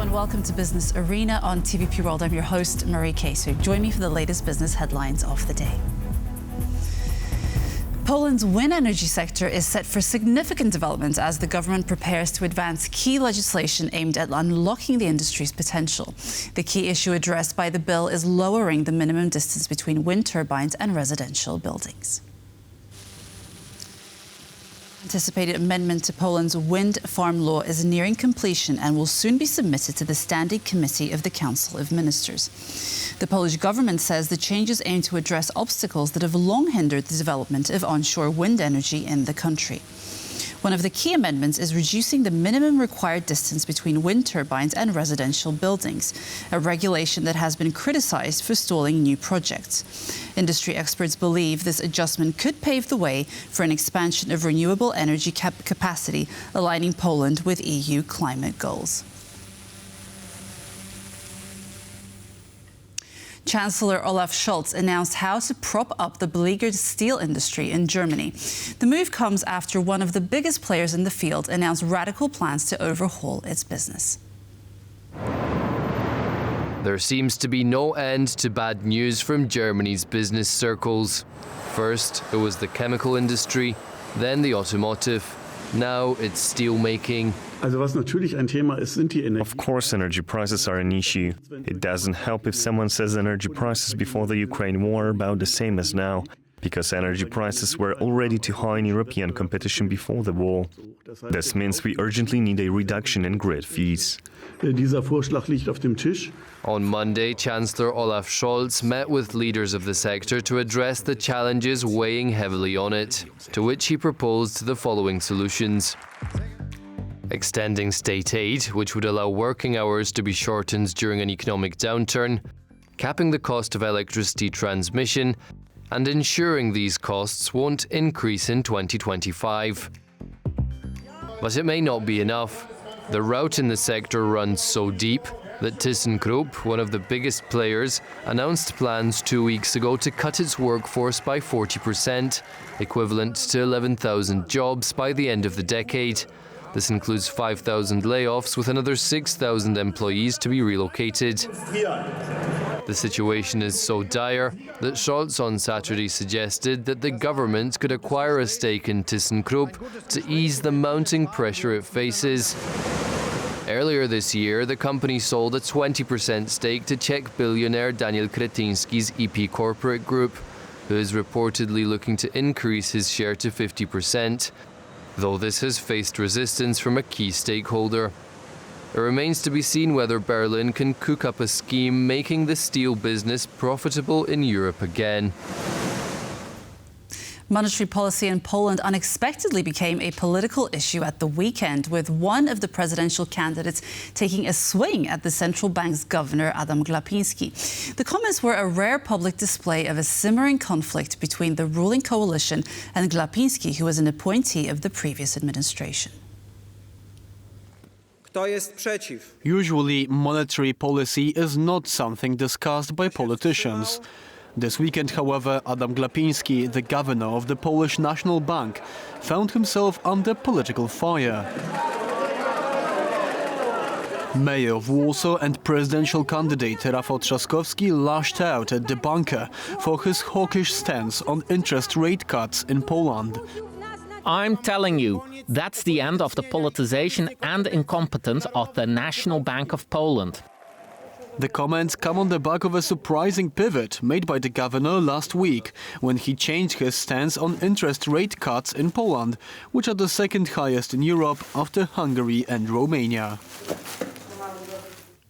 and welcome to Business Arena on TVP World. I'm your host, Marie Casey. Join me for the latest business headlines of the day. Poland's wind energy sector is set for significant development as the government prepares to advance key legislation aimed at unlocking the industry's potential. The key issue addressed by the bill is lowering the minimum distance between wind turbines and residential buildings. Anticipated amendment to Poland's wind farm law is nearing completion and will soon be submitted to the Standing Committee of the Council of Ministers. The Polish government says the changes aim to address obstacles that have long hindered the development of onshore wind energy in the country. One of the key amendments is reducing the minimum required distance between wind turbines and residential buildings, a regulation that has been criticized for stalling new projects. Industry experts believe this adjustment could pave the way for an expansion of renewable energy capacity, aligning Poland with EU climate goals. Chancellor Olaf Scholz announced how to prop up the beleaguered steel industry in Germany. The move comes after one of the biggest players in the field announced radical plans to overhaul its business. There seems to be no end to bad news from Germany's business circles. First, it was the chemical industry, then the automotive. Now it's steelmaking. Of course, energy prices are an issue. It doesn't help if someone says energy prices before the Ukraine war are about the same as now, because energy prices were already too high in European competition before the war. This means we urgently need a reduction in grid fees. On Monday, Chancellor Olaf Scholz met with leaders of the sector to address the challenges weighing heavily on it, to which he proposed the following solutions. Extending state aid, which would allow working hours to be shortened during an economic downturn, capping the cost of electricity transmission, and ensuring these costs won't increase in 2025. But it may not be enough. The rout in the sector runs so deep that ThyssenKrupp, one of the biggest players, announced plans 2 weeks ago to cut its workforce by 40%, equivalent to 11,000 jobs by the end of the decade. This includes 5,000 layoffs, with another 6,000 employees to be relocated. The situation is so dire that Scholz on Saturday suggested that the government could acquire a stake in ThyssenKrupp to ease the mounting pressure it faces. Earlier this year, the company sold a 20% stake to Czech billionaire Daniel Kretinsky's EP corporate group, who is reportedly looking to increase his share to 50%. Though this has faced resistance from a key stakeholder. It remains to be seen whether Berlin can cook up a scheme making the steel business profitable in Europe again. Monetary policy in Poland unexpectedly became a political issue at the weekend, with one of the presidential candidates taking a swing at the central bank's governor, Adam Glapiński. The comments were a rare public display of a simmering conflict between the ruling coalition and Glapiński, who was an appointee of the previous administration. Usually, monetary policy is not something discussed by politicians. This weekend, however, Adam Glapiński, the governor of the Polish National Bank, found himself under political fire. Mayor of Warsaw and presidential candidate Rafał Trzaskowski lashed out at the banker for his hawkish stance on interest rate cuts in Poland. I'm telling you, that's the end of the politicization and incompetence of the National Bank of Poland. The comments come on the back of a surprising pivot made by the governor last week, when he changed his stance on interest rate cuts in Poland, which are the second highest in Europe after Hungary and Romania.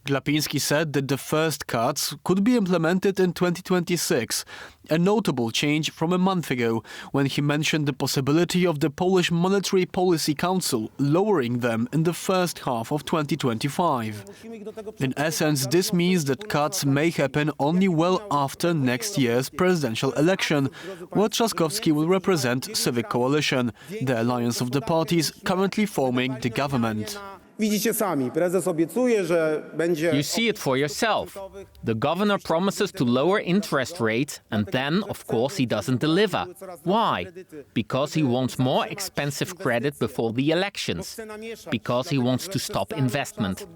Glapiński said that the first cuts could be implemented in 2026, a notable change from a month ago, when he mentioned the possibility of the Polish Monetary Policy Council lowering them in the first half of 2025. In essence, this means that cuts may happen only well after next year's presidential election, where Trzaskowski will represent Civic Coalition, the alliance of the parties currently forming the government. Widzicie sami, prezes obiecuje, że będzie... You see it for yourself. The governor promises to lower interest rates and then, of course, he doesn't deliver. Why? Because he wants more expensive credit before the elections. Because he wants to stop investment.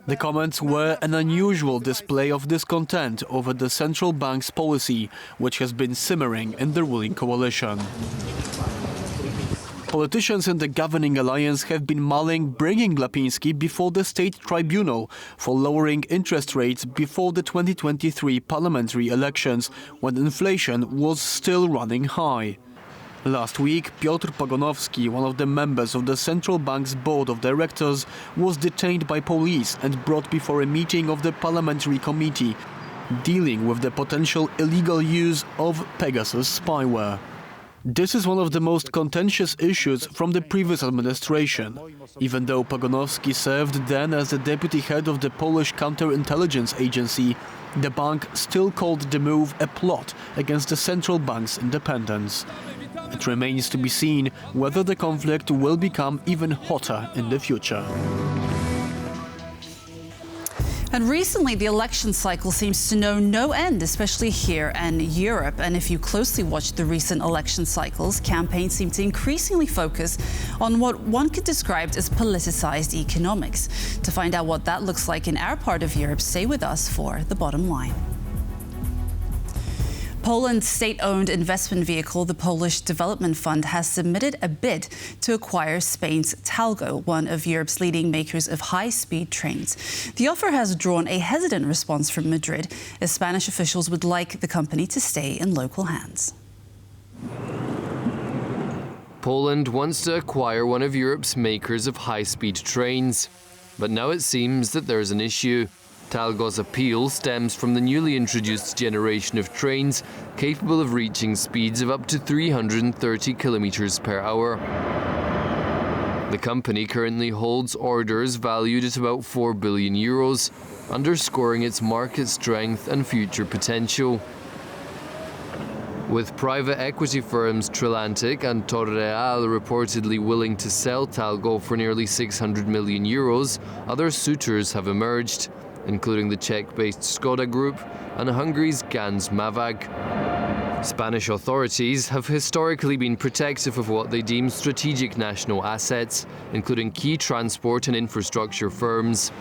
The comments were an unusual display of discontent over the central bank's policy, which has been simmering in the ruling coalition. Politicians in the governing alliance have been mulling bringing Glapiński before the state tribunal for lowering interest rates before the 2023 parliamentary elections, when inflation was still running high. Last week, Piotr Pagonowski, one of the members of the central bank's board of directors, was detained by police and brought before a meeting of the parliamentary committee dealing with the potential illegal use of Pegasus spyware. This is one of the most contentious issues from the previous administration. Even though Pagonowski served then as the deputy head of the Polish counterintelligence agency, the bank still called the move a plot against the central bank's independence. It remains to be seen whether the conflict will become even hotter in the future. And recently, the election cycle seems to know no end, especially here in Europe. And if you closely watch the recent election cycles, campaigns seem to increasingly focus on what one could describe as politicized economics. To find out what that looks like in our part of Europe, stay with us for The Bottom Line. Poland's state-owned investment vehicle, the Polish Development Fund, has submitted a bid to acquire Spain's Talgo, one of Europe's leading makers of high-speed trains. The offer has drawn a hesitant response from Madrid, as Spanish officials would like the company to stay in local hands. Poland wants to acquire one of Europe's makers of high-speed trains. But now it seems that there's an issue. Talgo's appeal stems from the newly introduced generation of trains capable of reaching speeds of up to 330 kilometers per hour. The company currently holds orders valued at about 4 billion euros, underscoring its market strength and future potential. With private equity firms Trilantic and Torreal reportedly willing to sell Talgo for nearly 600 million euros, other suitors have emerged, including the Czech-based Skoda Group and Hungary's Ganz Mavag. Spanish authorities have historically been protective of what they deem strategic national assets, including key transport and infrastructure firms.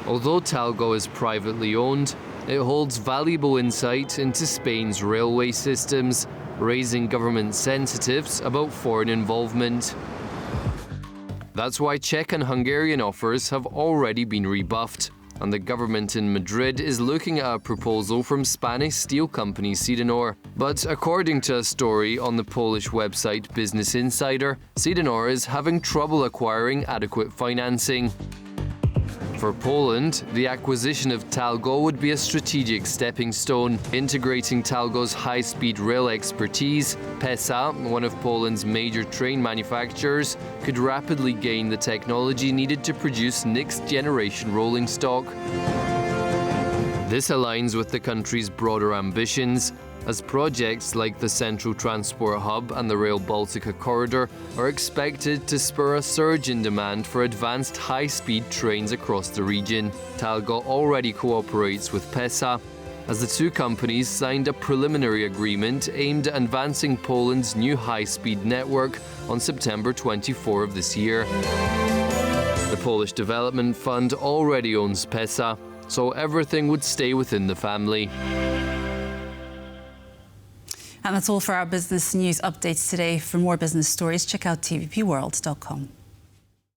Although Talgo is privately owned, it holds valuable insight into Spain's railway systems, raising government sensitives about foreign involvement. That's why Czech and Hungarian offers have already been rebuffed, and the government in Madrid is looking at a proposal from Spanish steel company Sidenor. But according to a story on the Polish website Business Insider, Sidenor is having trouble acquiring adequate financing. For Poland, the acquisition of Talgo would be a strategic stepping stone, integrating Talgo's high-speed rail expertise. PESA, one of Poland's major train manufacturers, could rapidly gain the technology needed to produce next-generation rolling stock. This aligns with the country's broader ambitions, as projects like the Central Transport Hub and the Rail Baltica corridor are expected to spur a surge in demand for advanced high-speed trains across the region. Talgo already cooperates with PESA, as the two companies signed a preliminary agreement aimed at advancing Poland's new high-speed network on September 24 of this year. The Polish Development Fund already owns PESA, so everything would stay within the family. And that's all for our business news updates today. For more business stories, check out tvpworld.com.